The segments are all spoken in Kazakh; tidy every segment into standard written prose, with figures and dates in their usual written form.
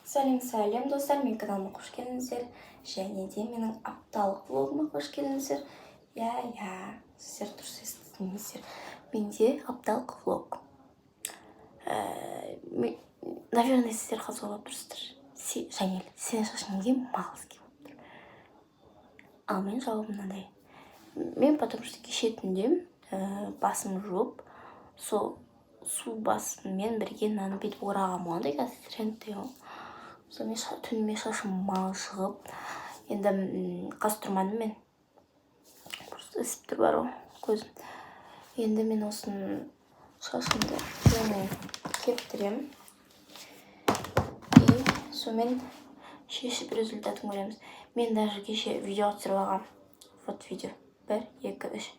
Сәлем достар, менің каналыма қош келдіңіздер. Және де менің апталық влогыма қош келдіңіздер. Сіздер дұрыс естідіңіздер. Менде апталық влог. Наверное, сіздер қазір ойлап тұрсыздар. Жанел, сенің шашың неге мағыз болып тұр? Ал мен жауабым мынандай. Мен потому что кеше түнде басым жуып, сол су басымен бірге мынаны бүйтіп ораған болғандай, қазір трендте ол. Сонымен түніме шашым малшығып, енді қас тұрмадым мен. Просто ісіп тұр бар ғой көзім. Енді мен осының шашымды кептірем. И сонымен шешіп результатын көреміз. Мен даже кеше видео түсіріп алғам. Вот видео. 1, 2, 3.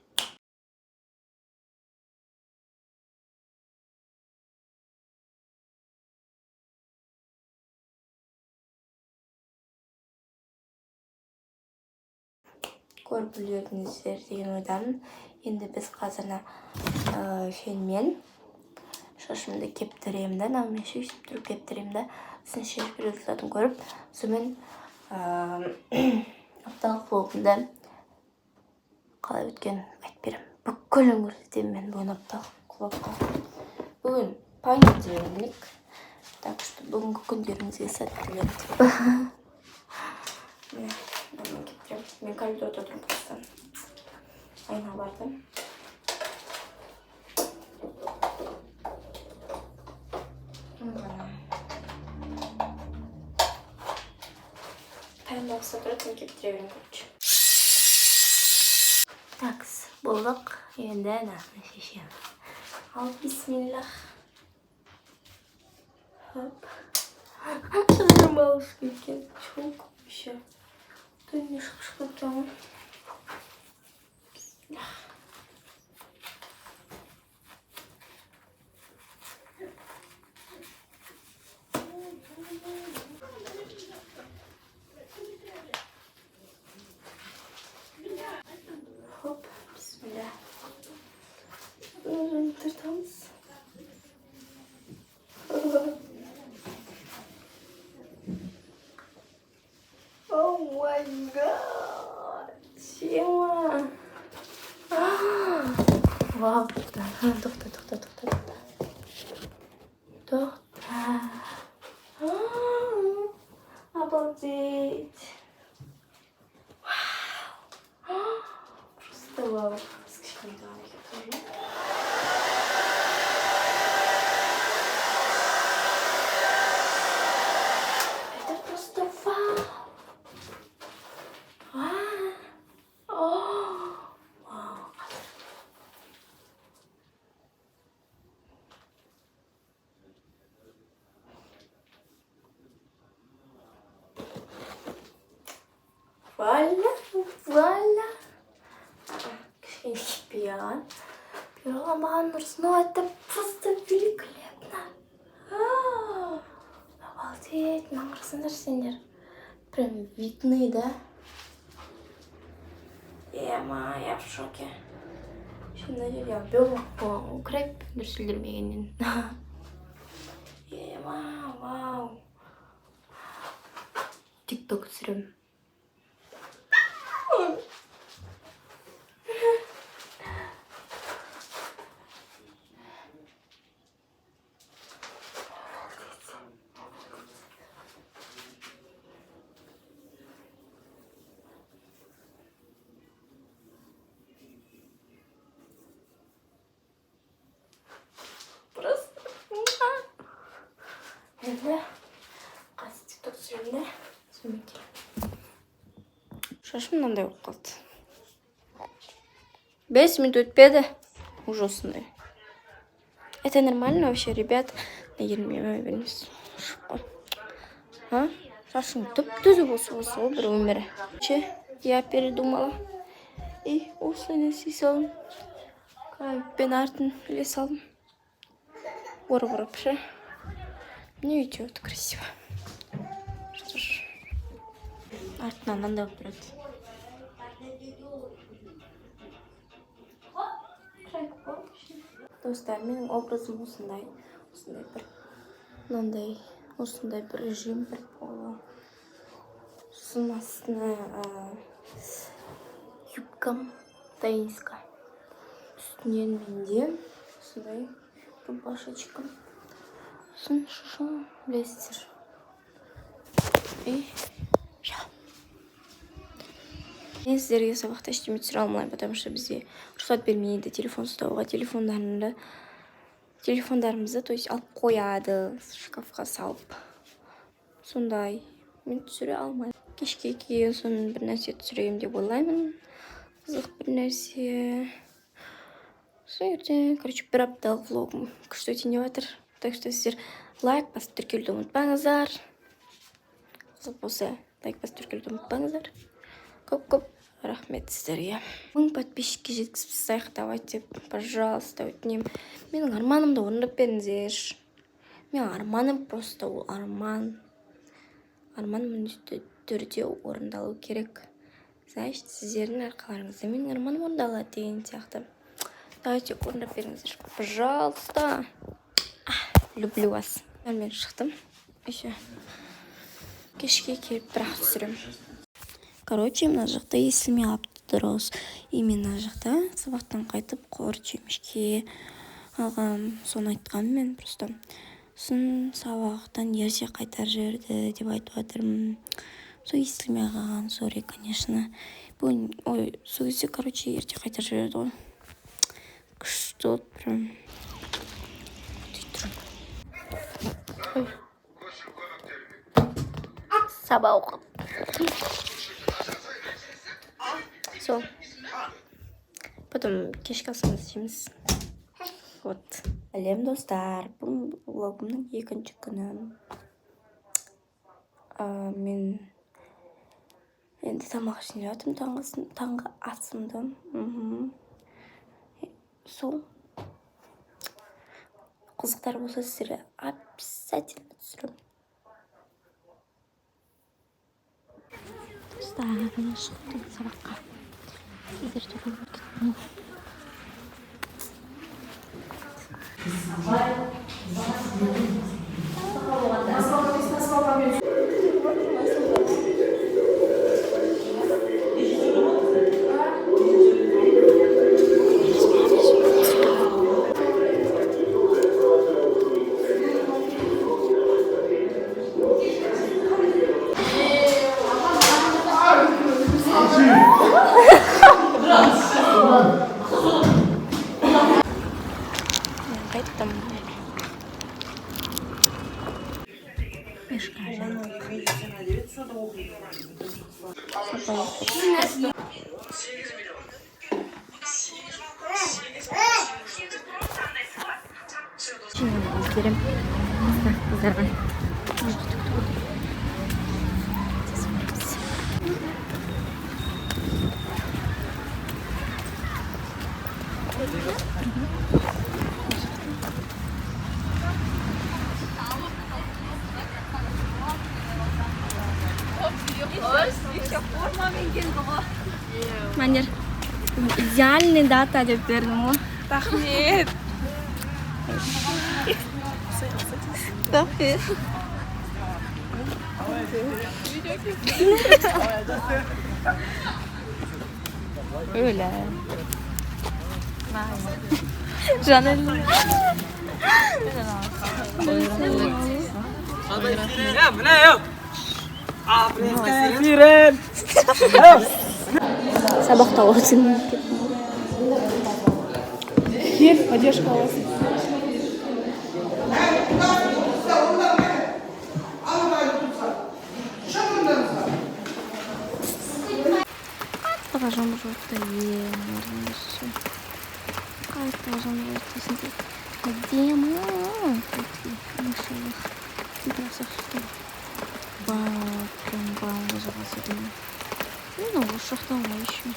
Көріп білеріңіздер деген ойдамын. Енді біз қазір фенмен шашымды кептіремін да, наумен шешіп тұрып кептіремін да, сіздің шешіп результатын көріп, сонымен апталық влогымда қалай өткен айтып берем. Бүкілін көрсетемін мен бүгін апталық влогқа. Бүгін понедельник. Так что бүгінгі күндеріңізге сәттілік. Мен коридорда тұрмын просто. Айна барды. Тайм болса тұрады, мен кептіре берем, короче. Такс, болдық. Енді нағын шешем. Ал, бисмиллах. Хоп. Шашым балыш кеткен. Чулк еще. Түнне шықшып өттің. Бисмиллах. Хоп, бисмиллах. Тыртамыз. Oh my god. Тема. Вау. Тоқта. Обалдеть. Вау. Просто вау. Скажем, давай я тоже. Это просто вау. Вуаля. Кішкене кетпейған. Маған дұрыс. Но это просто великолепно. Обалдеть. Маған қарасаңдар сендер. Прям видны, да? Я в шоке. Şimdi ya böyle krep düşürülmeyinin. Wow. TikTok sürüm. Енді қазір TikTok түсіремін де, сонымен келем. Шашым мынандай болып қалды. 5 минут өтпеді. Уже осындай. Это нормально вообще, ребят? Наверное, вернусь. Шашым түп-түзу болса ғой бір өмірі. Я передумала. И осылай істей салдым. Кайыппен артын іле салдым. Ұрып ше. Мне идет красиво. Что ж. Артынан мынандай болып тұрады. Достар, менің образым осындай бір мынандай осындай бір режим бір поло. Сосын астына юбкам тенниска. Үстінен менде осындай рубашечка. Сосын шашым білесіздер. И мен сіздерге сабақта ештеме түсіре алмаймын, потому что бізде рұқсат бермейді телефон ұстауға. Телефондарымызды то есть алып қояды шкафқа салып. Сондай мен түсіре алмаймын. Кешке кейін соң бір нәрсе түсірейін деп ойлаймын. Қызық бір нәрсе. Сол ертең, короче, бір апталық влогым күшті өтейін деп жатыр. Так что сіздер лайк басып тіркелуді ұмытпаңыздар. Қызық болса, лайк басып тіркелуді ұмытпаңыздар. Көп рахмет сіздерге. 1000 подписчикке жеткізіп тастайық, давайте, пожалуйста, өтінемін. Менің арманымды орындап беріңіздер. Менің арманым просто ол арман. Арман міндетті түрде орындалу керек. Значит, сіздердің арқаларыңызда менің арманым орындалады деген сияқты. Давайте орындап беріңіздер, пожалуйста. Люблю вас. Мен шықтым. Еще кешке келіп бірақ түсірем. Короче, мына жақта есілме апты дұрыс. И мен мына жақта сабақтан қайтып қор жемішке алғам. Соны айтқам мен просто. Сосын сабақтан ерте қайтар жерді деп айтып жатырмын. Сол есілме ағаған, сори, конечно. Ой, сол кезде, короче, ерте қайтар жерді ғой. Күшті от прям. Сабақ оқып. Сол. Потом кешкі асымызды жейміз. Вот. Сәлем достар. Бұл влогымның екінші күні. Мен енді тамақ ішіп жатырмын таңғы асымды. Сол. Қызықтар болса сіздерге обязательно түсірем. Достар, шықтым сабаққа. Сіздер түрін көргетмін. Қайттым. Пешка жанлық. Өздерім қыздарға Манер, идеальный дата деп бердім ғой. Рахмет. Рахмет. Öyle. Canım. Sabahta olsun. Gel, одежда olsun. Покажем желтое. Как покажем желтое? Где мы? Ну, шахта еще.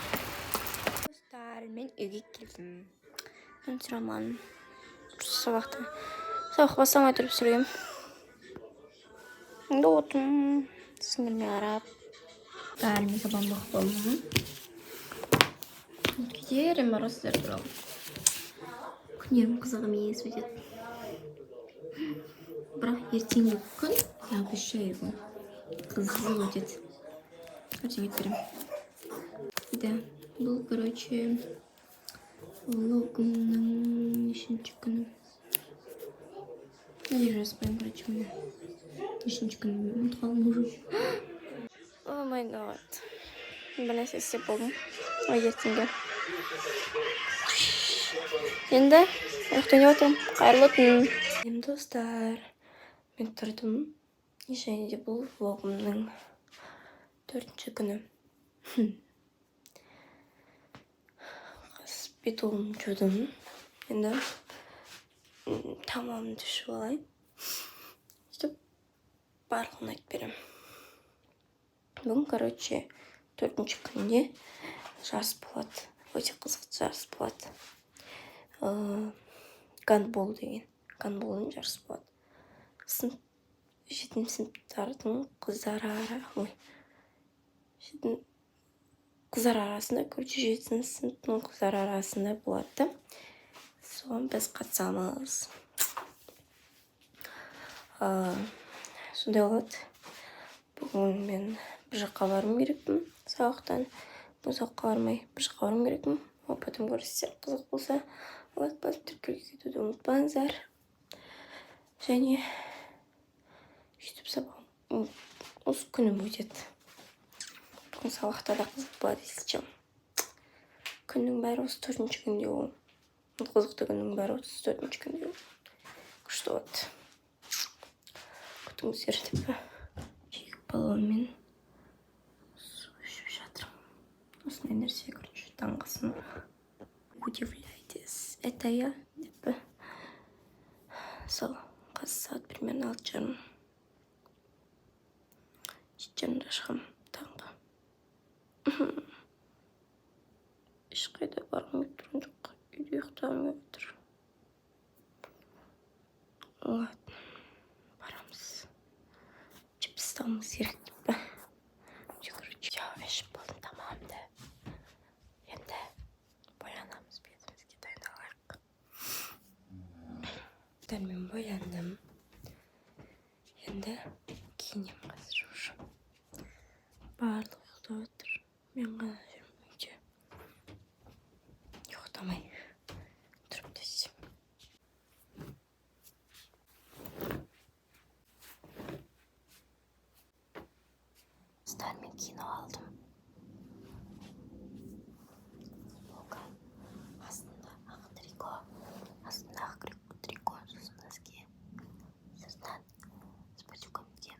Мен үйге келдім. Мен сұраман. Сабақ бастамай тұрып сүрем. Енді отым. Сіңірме қарап. Мен сабағын бұқып болмын. Кетерім бар осылар туралы. Күнерім қызығы емес өтеді. Бірақ ертеңгі күн обещаю, қызыл өтеді. Короче, кеттерем. Да, бұл, короче, влогымның нешінші күні. Не жазбайым, короче, мені. Нешінші күні ұмытып қалдым уже. О май гад. Бір нәрсе істеп болдым. Ертеңге. Енді ұйықтайын отырмын. Қайырлы түн. Достар, мен тұрдым. Және де бұл влогымның 4-ші күні. Бетуым жудым. Енді тамамын түшіп алайын. Сөйтіп барлығын айтып беремін. Бүгін, короче, 4-ші күнде жарыс болады. Өте қызықты жарыс болады. Гандбол деген. Гандболдың жарысы болады. 7 сыныптардың қыздар арасында, короче, 7 сыныптың қыздар арасында болады. Соған біз қатысамыз. Сондай болады. Бүгін мен бір жаққа барым керекпін. Сабақтан бұл жаққа бармай бір жаққа барым керекпін. Ол потом көрсетер, қызық болса, лайк тіркеуге кетуді ұмытпаңыздар. Және YouTube сабағым осы күнім өтеді. Бүгін сабақта да қызық болады, естічем. Күннің бәрі осы 4-ші күнде ол. Қызықты күннің бәрі 34-ші күнде ол. Күшті болады. Күтіңіздер деп. Жегіп балуанмен су ішіп жатырмын. Осындай нәрсе, короче, таңғысын. Удивляйтесь, это я, деп. Сол, қазір сағат примерно 6:30. 7:30-да шығам таңғы. Ешқайда барғым келіп тұрған жоқ. Үйде ұйықтағым келіп тұр. Ладно, барамыз. Чипс алуымыз керек деп. Короче, ішіп болдым тамамды. Енді боянамыз, бетімізге дайындалайық. Мен бояндым. Енді киінем қазір уже. Барлық ұйықтап отыр. Мен ғана жүрмін үйде. Ұйықтамай тұрып десем. Мен киініп алдым. Астында ақ трико. Астында ақ трико. Сосын носки. Сосын спортивкам кием.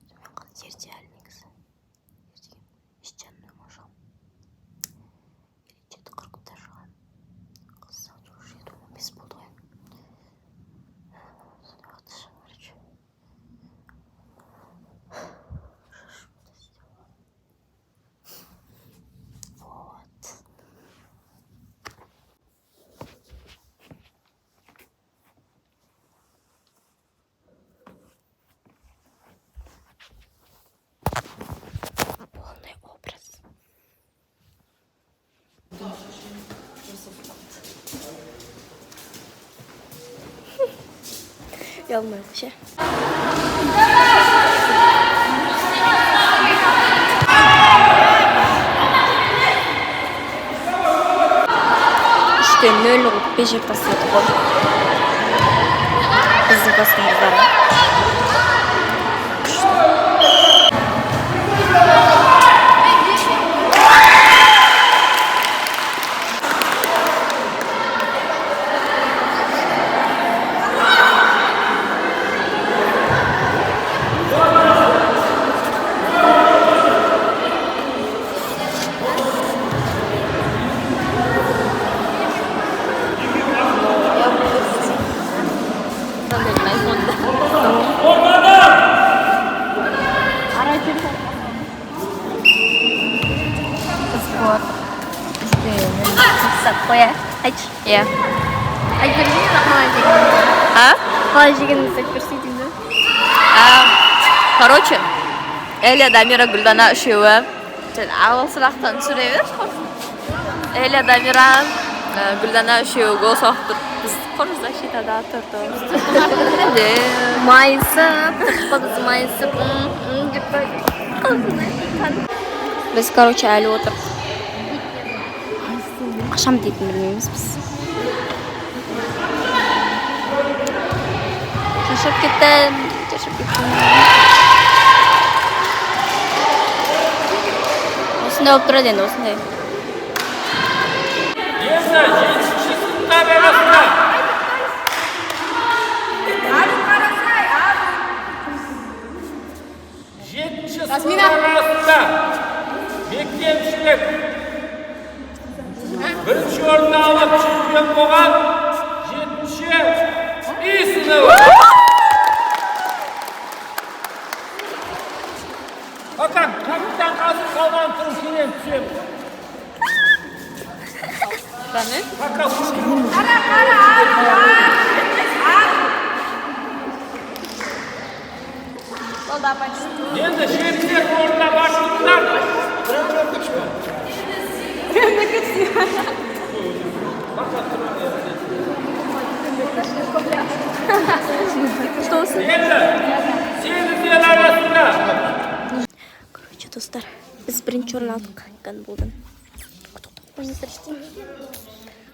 Сонымен қалды ертең негізі. Ертең ешчанның можем. Или 7:40-да шығам. Қызсаң уже 7:15 болды ғой. Сондай уақытта шығам, короче. Yapmayalım bir şey. İşte 0:5 basıyorduk o. Bizim basımızlara. Qo'ya. Ayt. Ya. Aytgandingiz qalay Ha? Qalay yeganingizni ko'rsatingizmi? Короче, Эля, Дамира, Гүлдана үшеуі. Ағыл сұрақтан түсірейміз. Эля, Дамира, Гүлдана үшеуі гол соқты. Біз Похоже, защитада тұрды. Майысып, тықпадыз майысып. Біз, короче, әлі отырып. Қашам дейтін білмейміз біз. Шашып кеттім. Осындай болып тұрады енді, осындай. Arasında mektemçilik birinchi o'rinni olib chempion bo'lgan 7-I sınıfı. Bakın kapitan hazır kalman turşinen düşüyor. Rami? Bakalım. Endi şehirler orada başlıklar. Короче, достар, біз бірінші орын алдық гандболдан.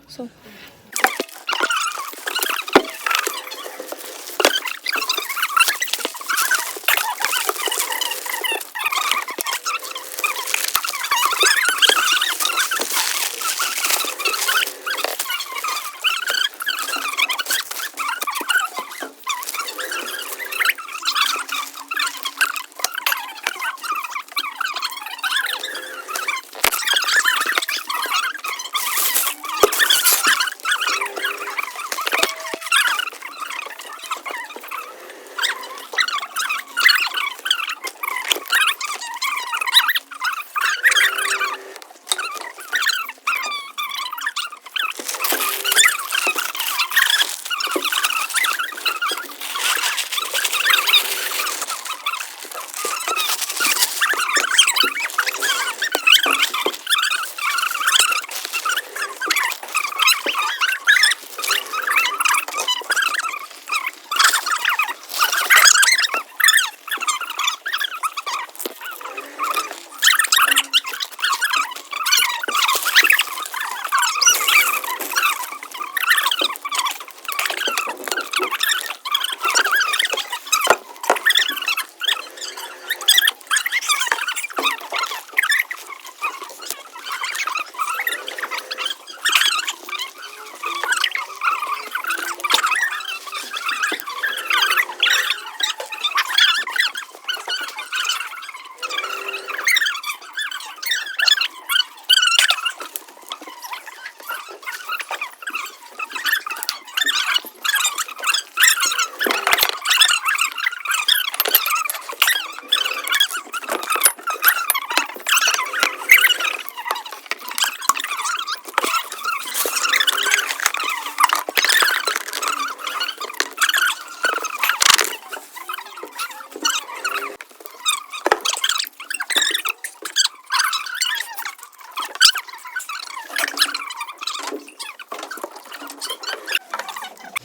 Сол.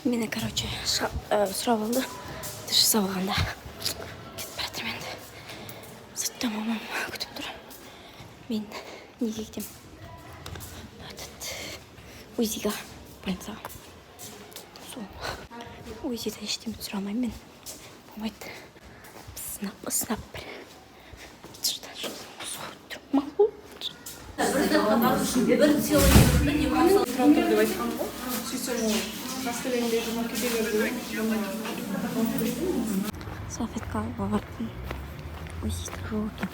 Мені, короче, сұрап алды. Дұрыс сабағанда. Кетіп баратырмын енді. Сыртта мамам күтіп тұр. Мен неге кетем? УЗИға, больницаға. Сол. УЗИда ештеме түсіре алмаймын мен. Болмайды. Сынап бір. Салфетка бардым. УЗИді жуырдым.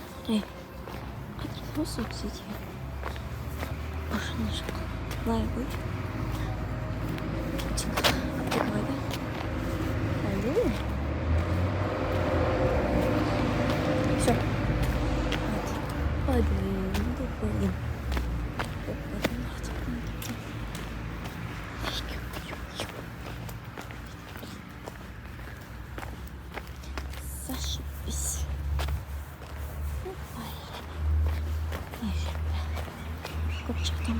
Қадір осы өтседе. Машина жоқ. Былай ғой. Давай да. Алло. Все. Пойдем. Зашибись. Копчик там.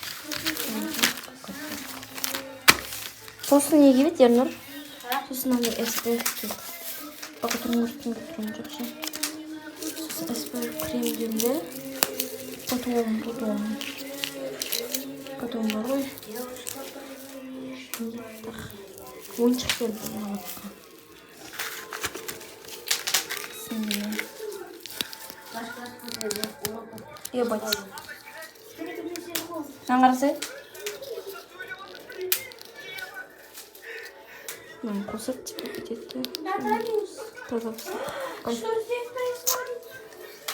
Сосын не кебет, Ернұр? Сосын андай SPF кебет. Бақытын ұрттың кетірген жоқшы. Сосын SPF кремденді. Потом бар ғой. Ойыншық келді. Ебать. Аңғарсай? Қосып типа кетеді.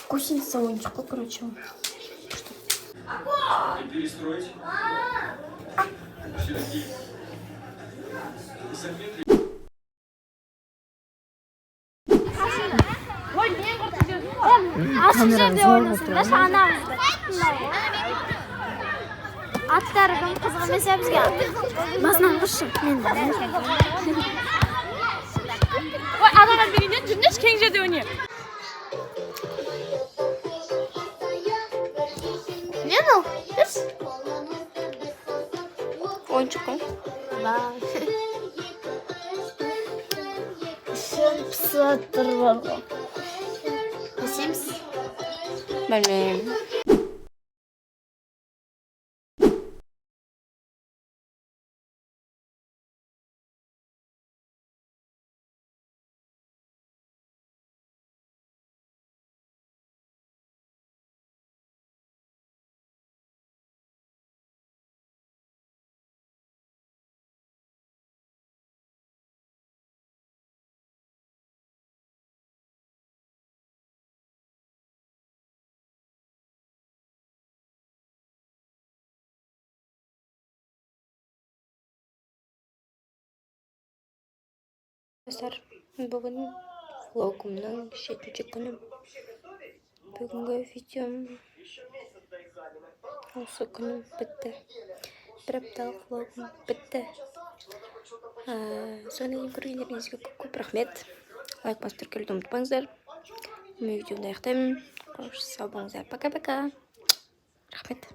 Гусеница ойыншық қой, короче. Перестроить. Ашық жерде ойнасыңдаршы, анамызды. Аттары кім қызық емес бізге. Басынан құрсын. Ой, анадан берейін, жүндеш кең жерде ойнайық. Не бұл? Біз? Ойыншық қой. Шын пысып тұр бар ғой. Көсеміз? Білмеймін. Достар, бүгін влогымның 7-ші күні. Бүгінгі видеом осы күнім бітті. Бір апталық влогым бітті. Соңына дейін көргендеріңізге көп рахмет. Лайк басып тіркелуді ұмытпаңыздар. Мен видеомды аяқтаймын. Қош сау болыңыздар. Пока-пока. Рахмет.